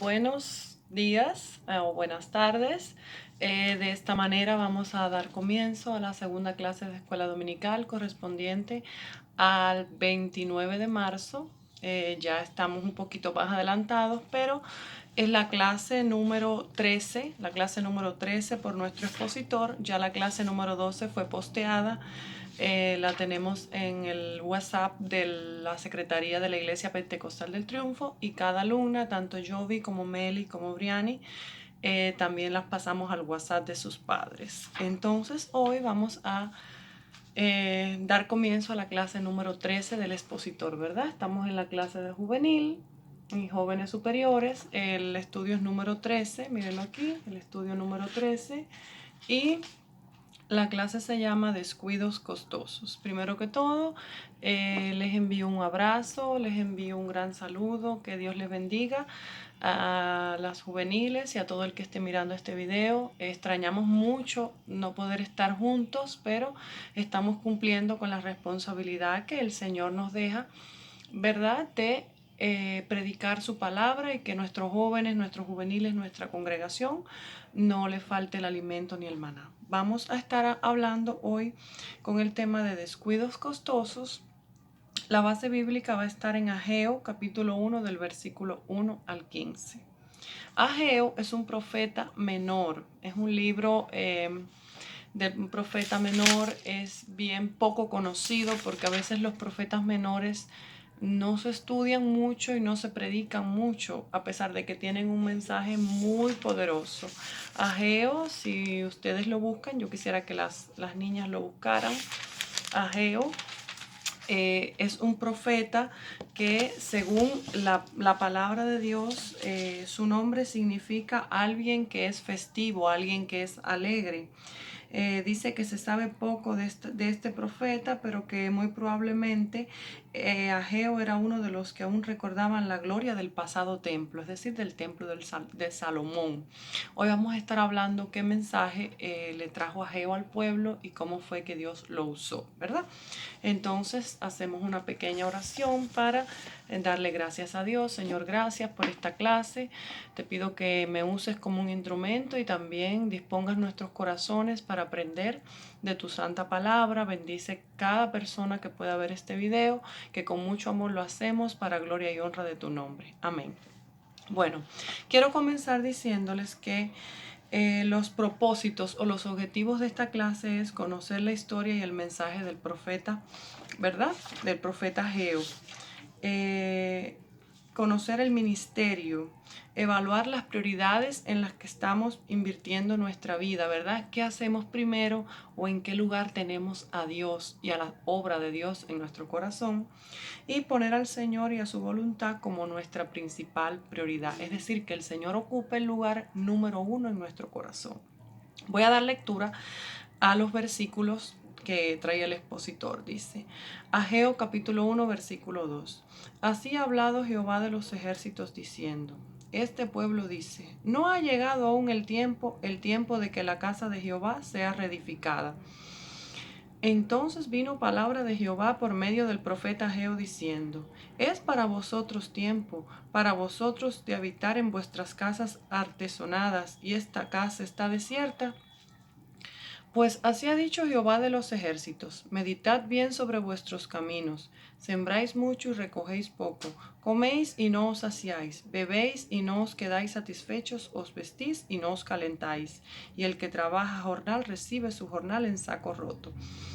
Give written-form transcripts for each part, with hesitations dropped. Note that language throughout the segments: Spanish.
Buenos días o buenas tardes. De esta manera vamos a dar comienzo a la segunda clase de escuela dominical correspondiente al 29 de marzo. Ya estamos un poquito más adelantados, pero es la clase número 13, la clase número 13 por nuestro expositor. Ya la clase número 12 fue posteada. La tenemos en el WhatsApp de la Secretaría de la Iglesia Pentecostal del Triunfo, y cada alumna, tanto Jovi como Meli como Briani, también las pasamos al WhatsApp de sus padres. Entonces hoy vamos a dar comienzo a la clase número 13 del expositor, ¿verdad? Estamos en la clase de juvenil y jóvenes superiores. El estudio es número 13, mírenlo aquí, el estudio número 13. Y la clase se llama Descuidos Costosos. Primero que todo, les envío un abrazo, les envío un gran saludo, que Dios les bendiga a las juveniles y a todo el que esté mirando este video. Extrañamos mucho no poder estar juntos, pero estamos cumpliendo con la responsabilidad que el Señor nos deja, ¿verdad? De predicar su palabra, y que nuestros jóvenes, nuestros juveniles, nuestra congregación no le falte el alimento ni el maná. Vamos a estar hablando hoy con el tema de descuidos costosos. La base bíblica va a estar en Ageo capítulo 1 del versículo 1 al 15. Ageo es un profeta menor, es un libro de un profeta menor. Es bien poco conocido porque a veces los profetas menores no se estudian mucho y no se predican mucho, a pesar de que tienen un mensaje muy poderoso. Ageo, si ustedes lo buscan, yo quisiera que las niñas lo buscaran. Ageo es un profeta que, según la palabra de Dios, su nombre significa alguien que es festivo, alguien que es alegre. Dice que se sabe poco de este profeta, pero que muy probablemente Ageo era uno de los que aún recordaban la gloria del pasado templo, es decir, del templo de Salomón. Hoy vamos a estar hablando qué mensaje le trajo Ageo al pueblo y cómo fue que Dios lo usó, ¿verdad? Entonces hacemos una pequeña oración para darle gracias a Dios. Señor, gracias por esta clase. Te pido que me uses como un instrumento y también dispongas nuestros corazones para aprender de tu santa palabra. Bendice cada persona que pueda ver este video, que con mucho amor lo hacemos para gloria y honra de tu nombre. Amén. Bueno, quiero comenzar diciéndoles que los propósitos o los objetivos de esta clase es conocer la historia y el mensaje del profeta, ¿verdad? Del profeta Ageo. Eh, Conocer el ministerio, evaluar las prioridades en las que estamos invirtiendo nuestra vida, ¿verdad? ¿Qué hacemos primero, o en qué lugar tenemos a Dios y a la obra de Dios en nuestro corazón? Y poner al Señor y a su voluntad como nuestra principal prioridad, es decir, que el Señor ocupe el lugar número uno en nuestro corazón. Voy a dar lectura a los versículos que trae el expositor. Dice Ageo capítulo 1 versículo 2: Así ha hablado Jehová de los ejércitos diciendo: Este pueblo dice, no ha llegado aún el tiempo de que la casa de Jehová sea reedificada. Entonces vino palabra de Jehová por medio del profeta Ageo diciendo: Es para vosotros tiempo, para vosotros de habitar en vuestras casas artesonadas, y esta casa está desierta. Pues así ha dicho Jehová de los ejércitos: meditad bien sobre vuestros caminos, sembráis mucho y recogéis poco, coméis y no os saciáis, bebéis y no os quedáis satisfechos, os vestís y no os calentáis, y el que trabaja jornal recibe su jornal en saco roto.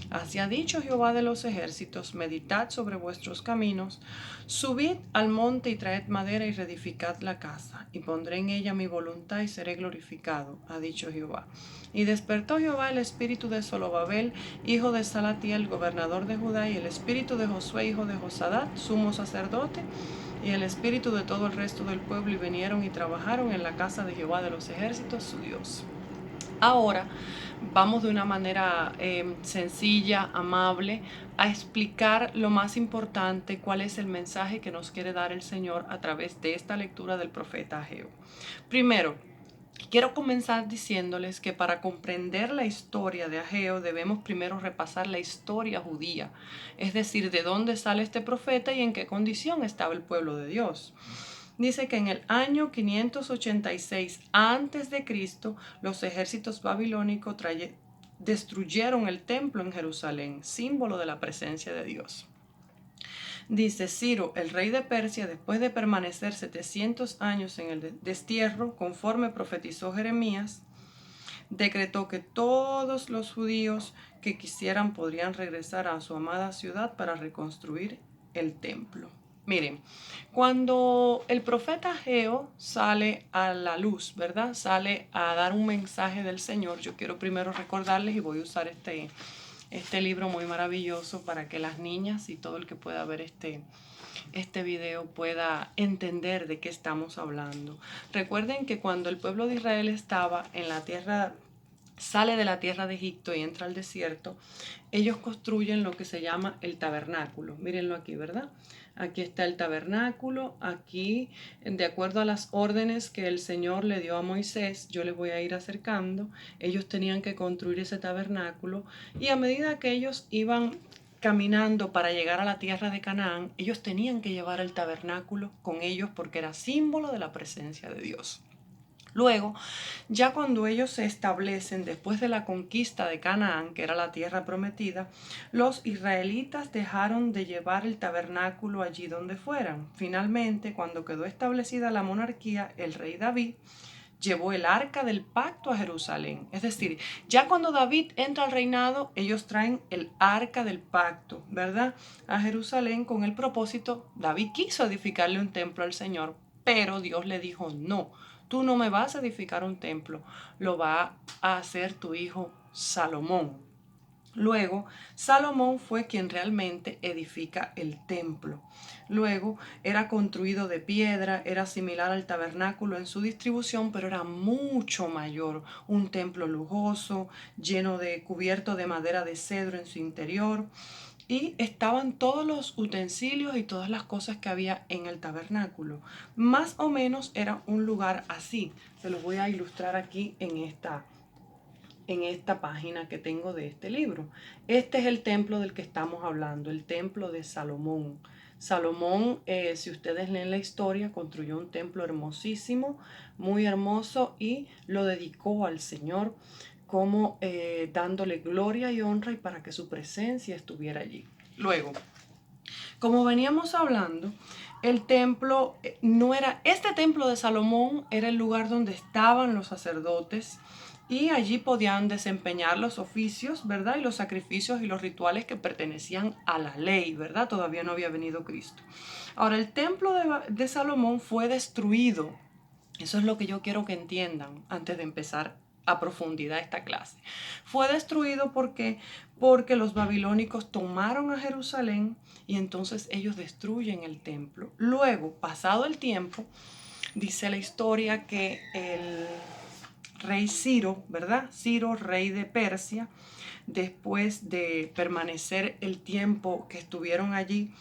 Así ha dicho Jehová de los ejércitos: meditad sobre vuestros caminos, subid al monte y traed madera y reedificad la casa, y pondré en ella mi voluntad y seré glorificado, ha dicho Jehová. Y despertó Jehová el espíritu de Zorobabel, hijo de Salatiel, gobernador de Judá, y el espíritu de Josué, hijo de Josadat, sumo sacerdote, y el espíritu de todo el resto del pueblo, y vinieron y trabajaron en la casa de Jehová de los ejércitos, su Dios. Ahora vamos de una manera sencilla, amable, a explicar lo más importante, cuál es el mensaje que nos quiere dar el Señor a través de esta lectura del profeta Ageo. Primero, quiero comenzar diciéndoles que para comprender la historia de Ageo debemos primero repasar la historia judía, es decir, de dónde sale este profeta y en qué condición estaba el pueblo de Dios. dice que en el año 586 antes de Cristo, los ejércitos babilónicos destruyeron el templo en Jerusalén, símbolo de la presencia de Dios. Dice Ciro, el rey de Persia, después de permanecer 700 años en el destierro, conforme profetizó Jeremías, decretó que todos los judíos que quisieran podrían regresar a su amada ciudad para reconstruir el templo. Miren, cuando el profeta Ageo sale a la luz, ¿verdad? Sale a dar un mensaje del Señor. Yo quiero primero recordarles y voy a usar este libro muy maravilloso para que las niñas y todo el que pueda ver este video pueda entender de qué estamos hablando. Recuerden que cuando el pueblo de Israel estaba en la tierra, sale de la tierra de Egipto y entra al desierto, ellos construyen lo que se llama el tabernáculo. Mírenlo aquí, ¿verdad? Aquí está el tabernáculo. Aquí, de acuerdo a las órdenes que el Señor le dio a Moisés, yo les voy a ir acercando, ellos tenían que construir ese tabernáculo, y a medida que ellos iban caminando para llegar a la tierra de Canaán, ellos tenían que llevar el tabernáculo con ellos porque era símbolo de la presencia de Dios. Luego, ya cuando ellos se establecen después de la conquista de Canaán, que era la tierra prometida, los israelitas dejaron de llevar el tabernáculo allí donde fueran. Finalmente, cuando quedó establecida la monarquía, el rey David llevó el arca del pacto a Jerusalén. Es decir, ya cuando David entra al reinado, ellos traen el arca del pacto, ¿verdad?, a Jerusalén con el propósito. David quiso edificarle un templo al Señor, pero Dios le dijo, no, tú no me vas a edificar un templo, lo va a hacer tu hijo Salomón. Luego, Salomón fue quien realmente edifica el templo. Luego, era construido de piedra, era similar al tabernáculo en su distribución, pero era mucho mayor. Un templo lujoso, lleno de cubierto de madera de cedro en su interior. Y estaban todos los utensilios y todas las cosas que había en el tabernáculo. Más o menos era un lugar así. Se los voy a ilustrar aquí en esta página que tengo de este libro. Este es el templo del que estamos hablando, el templo de Salomón. Salomón, si ustedes leen la historia, construyó un templo hermosísimo, muy hermoso, y lo dedicó al Señor como dándole gloria y honra y para que su presencia estuviera allí. Luego, como veníamos hablando, el templo no era, este templo de Salomón era el lugar donde estaban los sacerdotes y allí podían desempeñar los oficios, ¿verdad? Y los sacrificios y los rituales que pertenecían a la ley, ¿verdad? Todavía no había venido Cristo. Ahora, el templo de Salomón fue destruido. Eso es lo que yo quiero que entiendan antes de empezar a profundidad esta clase. Fue destruido porque los babilónicos tomaron a Jerusalén y entonces ellos destruyen el templo. Luego, pasado el tiempo, dice la historia que el rey Ciro, ¿verdad? Ciro, rey de Persia, después de permanecer el tiempo que estuvieron allí,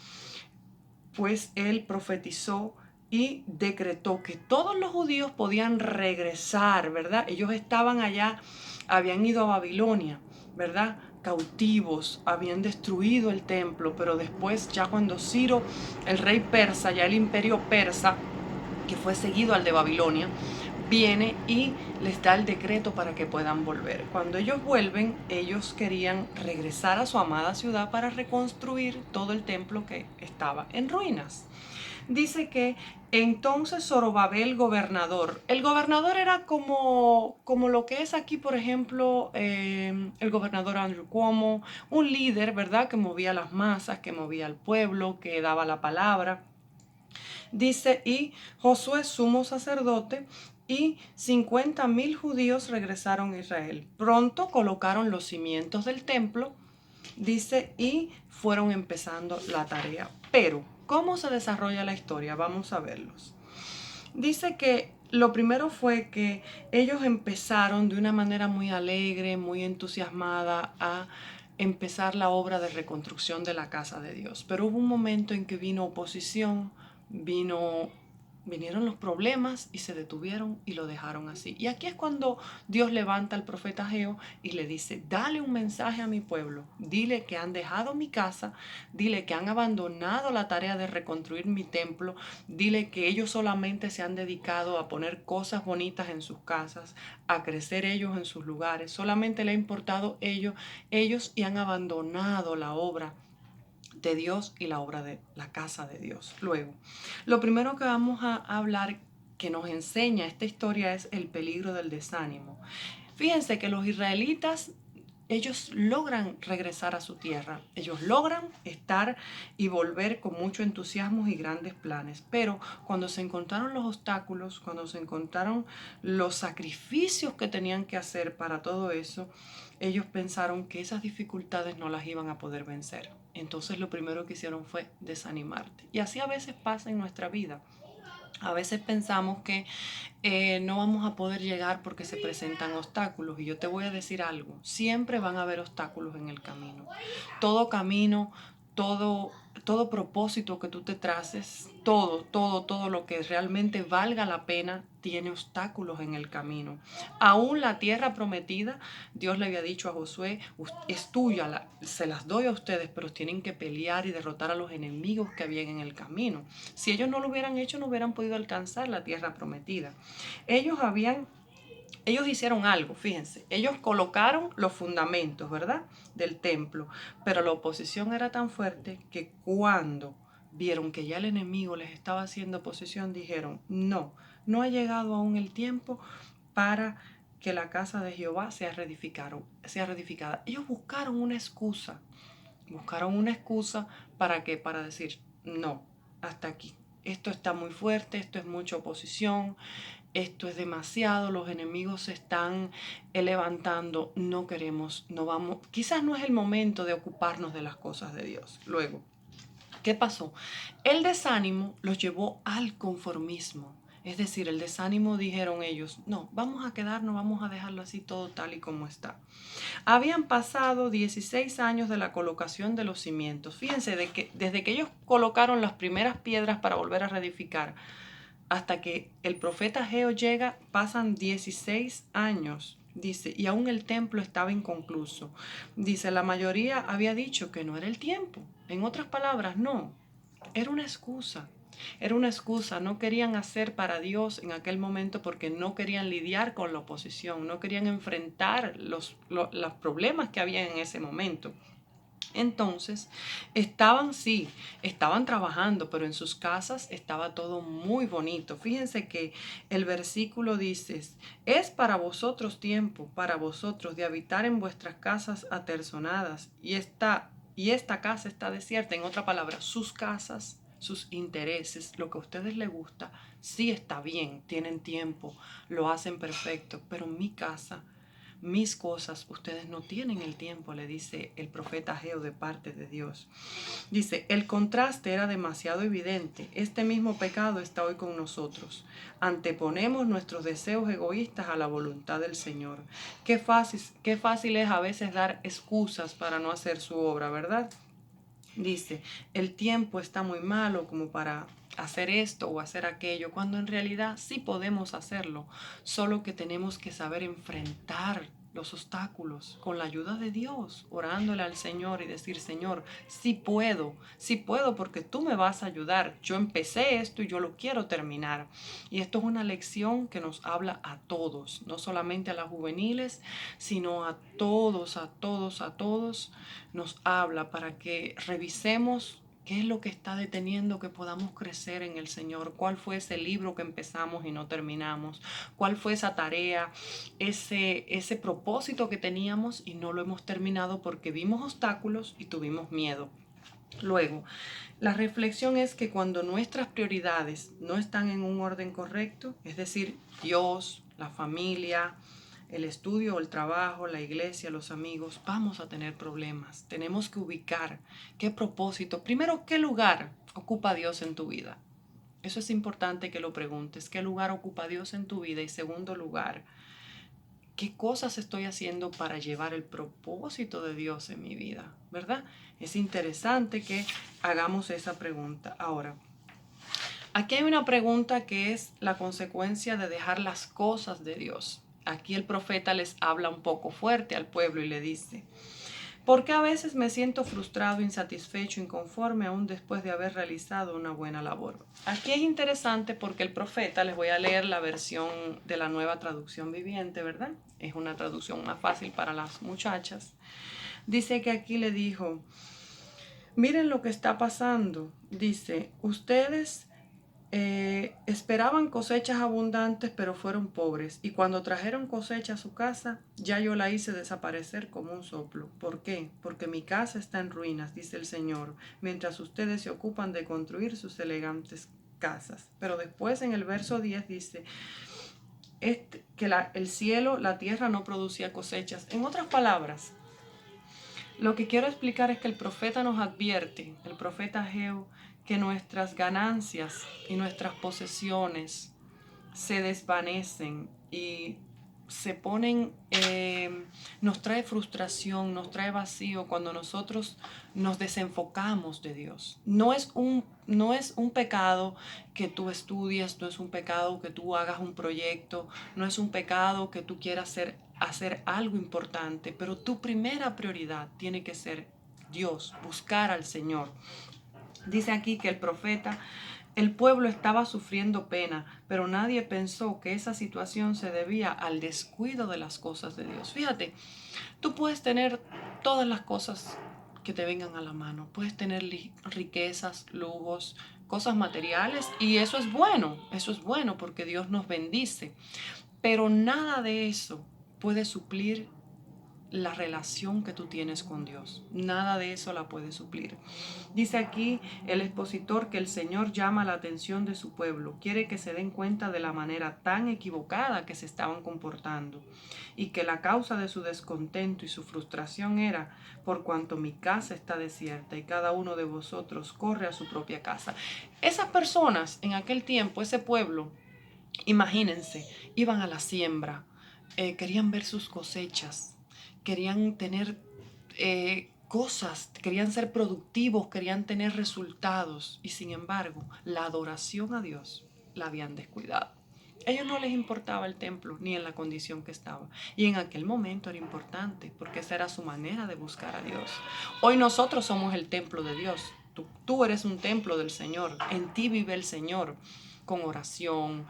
pues él profetizó y decretó que todos los judíos podían regresar, ¿verdad? Ellos estaban allá, habían ido a Babilonia, ¿verdad? Cautivos, habían destruido el templo, pero después ya cuando Ciro, el rey persa, ya el imperio persa, que fue seguido al de Babilonia, viene y les da el decreto para que puedan volver. Cuando ellos vuelven, ellos querían regresar a su amada ciudad para reconstruir todo el templo que estaba en ruinas. Dice que entonces Zorobabel, gobernador, el gobernador era como lo que es aquí, por ejemplo, el gobernador Andrew Cuomo, un líder, ¿verdad?, que movía las masas, que movía al pueblo, que daba la palabra. Dice, y Josué, sumo sacerdote, y 50,000 judíos regresaron a Israel. Pronto colocaron los cimientos del templo, dice, y fueron empezando la tarea. Pero, ¿cómo se desarrolla la historia? Vamos a verlos. Dice que lo primero fue que ellos empezaron de una manera muy alegre, muy entusiasmada a empezar la obra de reconstrucción de la casa de Dios. Pero hubo un momento en que vino oposición, vino Vinieron los problemas y se detuvieron y lo dejaron así. Y aquí es cuando Dios levanta al profeta Ageo y le dice, dale un mensaje a mi pueblo, dile que han dejado mi casa, dile que han abandonado la tarea de reconstruir mi templo, dile que ellos solamente se han dedicado a poner cosas bonitas en sus casas, a crecer ellos en sus lugares, solamente le ha importado ellos y han abandonado la obra de Dios y la obra de la casa de Dios. Luego, lo primero que vamos a hablar que nos enseña esta historia es el peligro del desánimo. Fíjense que los israelitas, ellos logran regresar a su tierra, ellos logran estar y volver con mucho entusiasmo y grandes planes, pero cuando se encontraron los obstáculos, cuando se encontraron los sacrificios que tenían que hacer para todo eso, ellos pensaron que esas dificultades no las iban a poder vencer. Entonces lo primero que hicieron fue desanimarte. Y así a veces pasa en nuestra vida. A veces pensamos que no vamos a poder llegar porque se presentan obstáculos. Y yo te voy a decir algo, siempre van a haber obstáculos en el camino. Todo camino, todo, todo propósito que tú te traces, todo lo que realmente valga la pena, tiene obstáculos en el camino. Aún la tierra prometida, Dios le había dicho a Josué, es tuya, se las doy a ustedes, pero tienen que pelear y derrotar a los enemigos que habían en el camino. Si ellos no lo hubieran hecho, no hubieran podido alcanzar la tierra prometida. Ellos hicieron algo, fíjense, ellos colocaron los fundamentos, ¿verdad? Del templo, pero la oposición era tan fuerte que cuando vieron que ya el enemigo les estaba haciendo oposición, dijeron, no, no ha llegado aún el tiempo para que la casa de Jehová sea reedificada. Ellos buscaron una excusa para qué, para decir, no, hasta aquí. Esto está muy fuerte, esto es mucha oposición, esto es demasiado, los enemigos se están levantando, no queremos, no vamos, quizás no es el momento de ocuparnos de las cosas de Dios. Luego, ¿qué pasó? El desánimo los llevó al conformismo. Es decir, el desánimo dijeron ellos, no, vamos a quedarnos, vamos a dejarlo así todo tal y como está. Habían pasado 16 años de la colocación de los cimientos. Fíjense, desde que ellos colocaron las primeras piedras para volver a reedificar, hasta que el profeta Ageo llega, pasan 16 años. Dice, y aún el templo estaba inconcluso. Dice, la mayoría había dicho que no era el tiempo. En otras palabras, no, era una excusa. Era una excusa, no querían hacer para Dios en aquel momento porque no querían lidiar con la oposición, no querían enfrentar los problemas que había en ese momento. Entonces, estaban trabajando, pero en sus casas estaba todo muy bonito. Fíjense que el versículo dice, es para vosotros tiempo, para vosotros de habitar en vuestras casas aterzonadas, y esta casa está desierta. En otra palabra, sus casas, sus intereses, lo que a ustedes les gusta, sí está bien, tienen tiempo, lo hacen perfecto, pero mi casa, mis cosas, ustedes no tienen el tiempo, le dice el profeta Ageo de parte de Dios. Dice, el contraste era demasiado evidente. Este mismo pecado está hoy con nosotros. Anteponemos nuestros deseos egoístas a la voluntad del Señor. Qué fácil es a veces dar excusas para no hacer su obra, ¿verdad? Dice, el tiempo está muy malo como para hacer esto o hacer aquello, cuando en realidad sí podemos hacerlo, solo que tenemos que saber enfrentar los obstáculos con la ayuda de Dios, orándole al Señor y decir, Señor, sí puedo porque tú me vas a ayudar. Yo empecé esto y yo lo quiero terminar. Y esto es una lección que nos habla a todos, no solamente a las juveniles, sino a todos, a todos, a todos. Nos habla para que revisemos qué es lo que está deteniendo que podamos crecer en el Señor, cuál fue ese libro que empezamos y no terminamos, cuál fue esa tarea, ese propósito que teníamos y no lo hemos terminado porque vimos obstáculos y tuvimos miedo. Luego, la reflexión es que cuando nuestras prioridades no están en un orden correcto, es decir, Dios, la familia, el estudio o el trabajo, la iglesia, los amigos, vamos a tener problemas. Tenemos que ubicar qué propósito, primero, qué lugar ocupa Dios en tu vida. Eso es importante que lo preguntes, qué lugar ocupa Dios en tu vida y segundo lugar, qué cosas estoy haciendo para llevar el propósito de Dios en mi vida, ¿verdad? Es interesante que hagamos esa pregunta. Ahora, Aquí hay una pregunta que es la consecuencia de dejar las cosas de Dios. Aquí el profeta les habla un poco fuerte al pueblo y le dice: ¿por qué a veces me siento frustrado, insatisfecho, inconforme aún después de haber realizado una buena labor? Aquí es interesante porque el profeta, les voy a leer la versión de la Nueva Traducción Viviente, ¿verdad? Es una traducción más fácil para las muchachas. Dice que aquí le dijo: miren lo que está pasando. Dice, ustedes esperaban cosechas abundantes, pero fueron pobres. Y cuando trajeron cosecha a su casa, ya yo la hice desaparecer como un soplo. ¿Por qué? Porque mi casa está en ruinas, dice el Señor, mientras ustedes se ocupan de construir sus elegantes casas. Pero después en el verso 10 dice que el cielo, la tierra no producía cosechas. En otras palabras, lo que quiero explicar es que el profeta nos advierte, el profeta Ageo, que nuestras ganancias y nuestras posesiones se desvanecen y se ponen, nos trae frustración, nos trae vacío cuando nosotros nos desenfocamos de Dios. No es un pecado que tú estudies, no es un pecado que tú hagas un proyecto, no es un pecado que tú quieras hacer algo importante, pero tu primera prioridad tiene que ser Dios, buscar al Señor. Dice aquí que el pueblo estaba sufriendo pena, pero nadie pensó que esa situación se debía al descuido de las cosas de Dios. Fíjate, tú puedes tener todas las cosas que te vengan a la mano, puedes tener riquezas, lujos, cosas materiales, y eso es bueno porque Dios nos bendice, pero nada de eso puede suplir la relación que tú tienes con Dios. Nada de eso la puede suplir. Dice aquí el expositor que el Señor llama la atención de su pueblo, quiere que se den cuenta de la manera tan equivocada que se estaban comportando y que la causa de su descontento y su frustración era por cuanto mi casa está desierta y cada uno de vosotros corre a su propia casa. Esas personas en aquel tiempo, ese pueblo, imagínense, iban a la siembra, querían ver sus cosechas, querían tener cosas, querían ser productivos, querían tener resultados y sin embargo la adoración a Dios la habían descuidado. A ellos no les importaba el templo ni en la condición que estaba. Y en aquel momento era importante porque esa era su manera de buscar a Dios. Hoy nosotros somos el templo de Dios. Tú eres un templo del Señor. En ti vive el Señor con oración,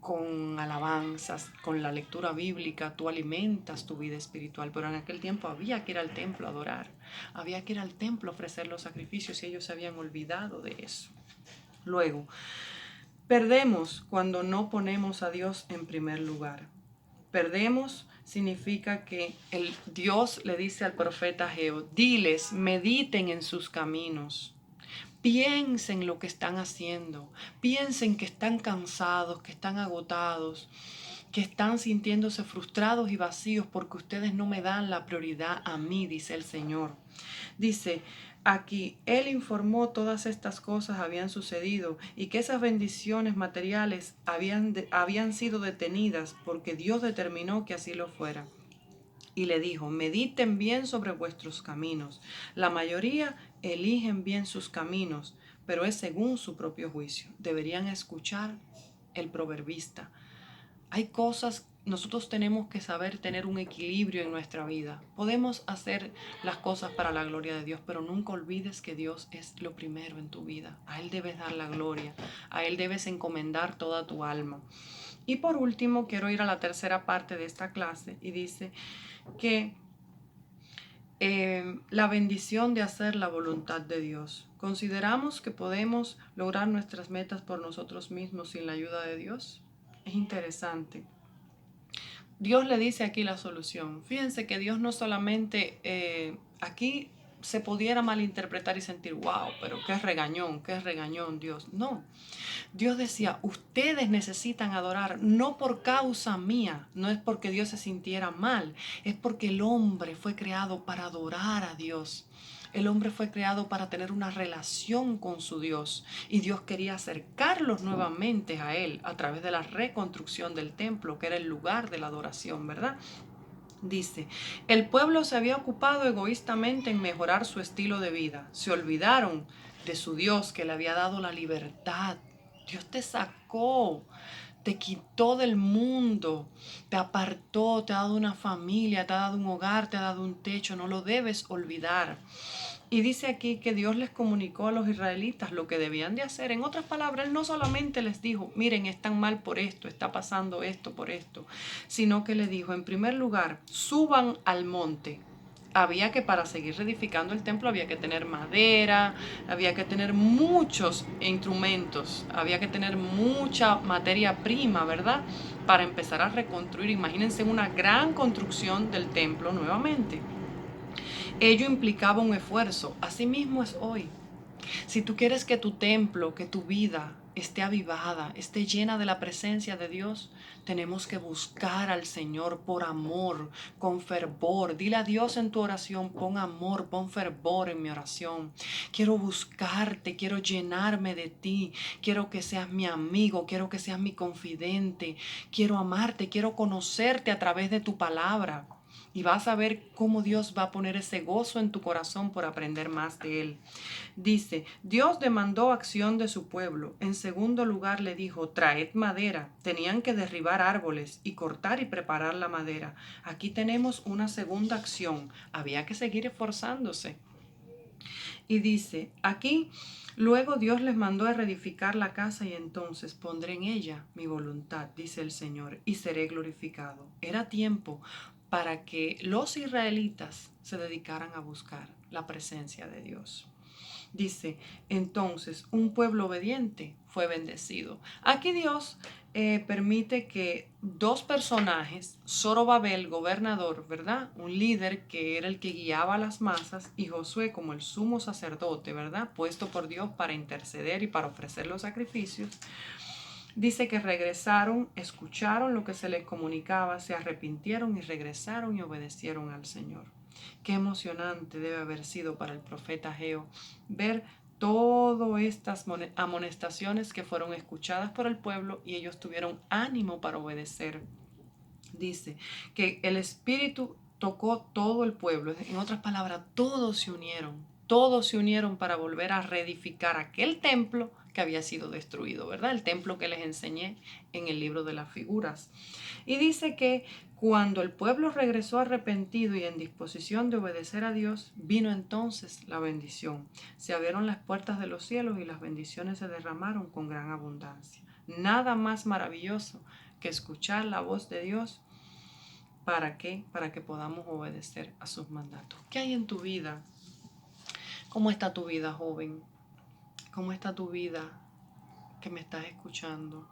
con alabanzas, con la lectura bíblica, tú alimentas tu vida espiritual. Pero en aquel tiempo había que ir al templo a adorar, había que ir al templo a ofrecer los sacrificios y ellos se habían olvidado de eso. Luego, perdemos cuando no ponemos a Dios en primer lugar. Perdemos significa que el Dios le dice al profeta Ageo, diles, mediten en sus caminos. Piensen lo que están haciendo, piensen que están cansados, que están agotados, que están sintiéndose frustrados y vacíos porque ustedes no me dan la prioridad a mí, dice el Señor. Dice aquí, Él informó todas estas cosas habían sucedido y que esas bendiciones materiales habían sido detenidas porque Dios determinó que así lo fuera. Y le dijo, mediten bien sobre vuestros caminos. La mayoría eligen bien sus caminos, pero es según su propio juicio. Deberían escuchar el proverbista. Hay cosas, nosotros tenemos que saber tener un equilibrio en nuestra vida. Podemos hacer las cosas para la gloria de Dios, pero nunca olvides que Dios es lo primero en tu vida. A Él debes dar la gloria, a Él debes encomendar toda tu alma. Y por último, quiero ir a la tercera parte de esta clase y dice que la bendición de hacer la voluntad de Dios. ¿Consideramos que podemos lograr nuestras metas por nosotros mismos sin la ayuda de Dios? Es interesante. Dios le dice aquí la solución. Fíjense que Dios no solamente aquí se pudiera malinterpretar y sentir, wow, pero qué regañón Dios. No, Dios decía, ustedes necesitan adorar, no por causa mía, no es porque Dios se sintiera mal, es porque el hombre fue creado para adorar a Dios. El hombre fue creado para tener una relación con su Dios y Dios quería acercarlos nuevamente a Él a través de la reconstrucción del templo, que era el lugar de la adoración, ¿verdad? Dice, el pueblo se había ocupado egoístamente en mejorar su estilo de vida. Se olvidaron de su Dios que le había dado la libertad Dios te sacó, te quitó del mundo, te apartó, te ha dado una familia, te ha dado un hogar, te ha dado un techo, no lo debes olvidar. Y dice aquí que Dios les comunicó a los israelitas lo que debían de hacer. En otras palabras, Él no solamente les dijo, miren, están mal por esto, está pasando esto por esto, sino que les dijo, en primer lugar, suban al monte. Había que, para seguir reedificando el templo, había que tener madera, había que tener muchos instrumentos, había que tener mucha materia prima, ¿verdad? Para empezar a reconstruir. Imagínense una gran construcción del templo nuevamente. Ello implicaba un esfuerzo. Así mismo es hoy. Si tú quieres que tu templo, que tu vida esté avivada, esté llena de la presencia de Dios, tenemos que buscar al Señor por amor, con fervor. Dile a Dios en tu oración, pon amor, pon fervor en mi oración. Quiero buscarte, quiero llenarme de ti, quiero que seas mi amigo, quiero que seas mi confidente, quiero amarte, quiero conocerte a través de tu palabra. Y vas a ver cómo Dios va a poner ese gozo en tu corazón por aprender más de Él. Dice, Dios demandó acción de su pueblo. En segundo lugar le dijo, traed madera. Tenían que derribar árboles y cortar y preparar la madera. Aquí tenemos una segunda acción. Había que seguir esforzándose. Y dice, aquí luego Dios les mandó a reedificar la casa y entonces pondré en ella mi voluntad, dice el Señor, y seré glorificado. Era tiempo para que los israelitas se dedicaran a buscar la presencia de Dios. Dice, entonces un pueblo obediente fue bendecido. Aquí Dios permite que dos personajes, Zorobabel, gobernador, ¿verdad? Un líder que era el que guiaba a las masas, y Josué como el sumo sacerdote, ¿verdad? Puesto por Dios para interceder y para ofrecer los sacrificios. Dice que regresaron, escucharon lo que se les comunicaba, se arrepintieron y regresaron y obedecieron al Señor. Qué emocionante debe haber sido para el profeta Ageo ver todas estas amonestaciones que fueron escuchadas por el pueblo y ellos tuvieron ánimo para obedecer. Dice que el Espíritu tocó todo el pueblo. En otras palabras, todos se unieron para volver a reedificar aquel templo que había sido destruido, ¿verdad? El templo que les enseñé en el libro de las figuras. Y dice que cuando el pueblo regresó arrepentido y en disposición de obedecer a Dios, vino entonces la bendición. Se abrieron las puertas de los cielos y las bendiciones se derramaron con gran abundancia. Nada más maravilloso que escuchar la voz de Dios. ¿Para qué? Para que podamos obedecer a sus mandatos. ¿Qué hay en tu vida? ¿Cómo está tu vida, joven? ¿Cómo está tu vida que me estás escuchando?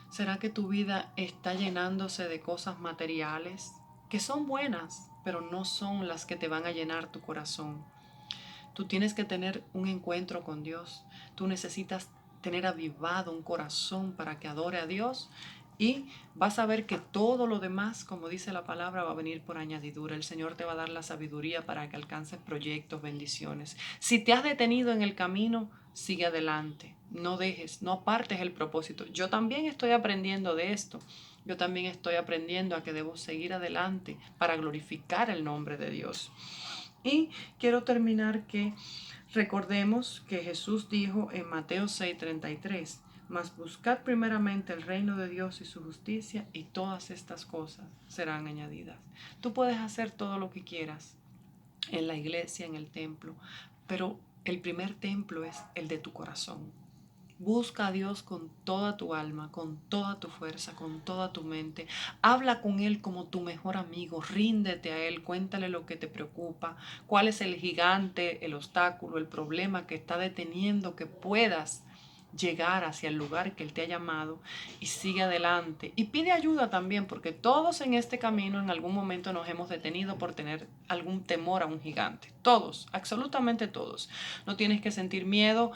¿Será que tu vida está llenándose de cosas materiales que son buenas, pero no son las que te van a llenar tu corazón? Tú tienes que tener un encuentro con Dios. Tú necesitas tener avivado un corazón para que adore a Dios, y vas a ver que todo lo demás, como dice la palabra, va a venir por añadidura. El Señor te va a dar la sabiduría para que alcances proyectos, bendiciones. Si te has detenido en el camino, sigue adelante. No dejes, no apartes el propósito. Yo también estoy aprendiendo de esto. Yo también estoy aprendiendo a que debo seguir adelante para glorificar el nombre de Dios. Y quiero terminar que recordemos que Jesús dijo en Mateo 6:33, mas buscad primeramente el reino de Dios y su justicia, y todas estas cosas serán añadidas. Tú puedes hacer todo lo que quieras en la iglesia, en el templo, pero el primer templo es el de tu corazón. Busca a Dios con toda tu alma, con toda tu fuerza, con toda tu mente. Habla con Él como tu mejor amigo. Ríndete a Él. Cuéntale lo que te preocupa. Cuál es el gigante, el obstáculo, el problema que está deteniendo que puedas llegar hacia el lugar que Él te ha llamado, y sigue adelante. Y pide ayuda también, porque todos en este camino en algún momento nos hemos detenido por tener algún temor a un gigante. Todos, absolutamente todos. No tienes que sentir miedo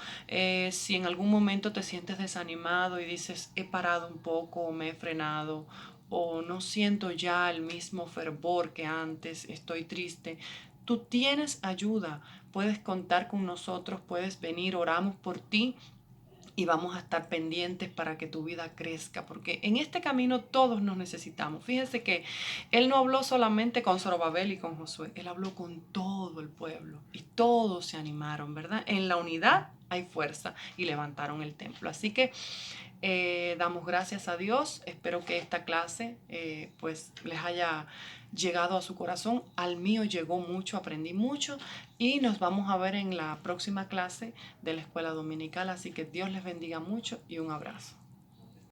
si en algún momento te sientes desanimado y dices, he parado un poco o me he frenado o no siento ya el mismo fervor que antes, estoy triste. Tú tienes ayuda, puedes contar con nosotros, puedes venir, oramos por ti. y vamos a estar pendientes para que tu vida crezca, porque en este camino todos nos necesitamos. Fíjense que él no habló solamente con Zorobabel y con Josué, él habló con todo el pueblo y todos se animaron, ¿verdad? En la unidad hay fuerza y levantaron el templo. Así que damos gracias a Dios. Espero que esta clase pues les haya llegado a su corazón. Al mío llegó mucho, aprendí mucho y nos vamos a ver en la próxima clase de la escuela dominical. Así que Dios les bendiga mucho y un abrazo.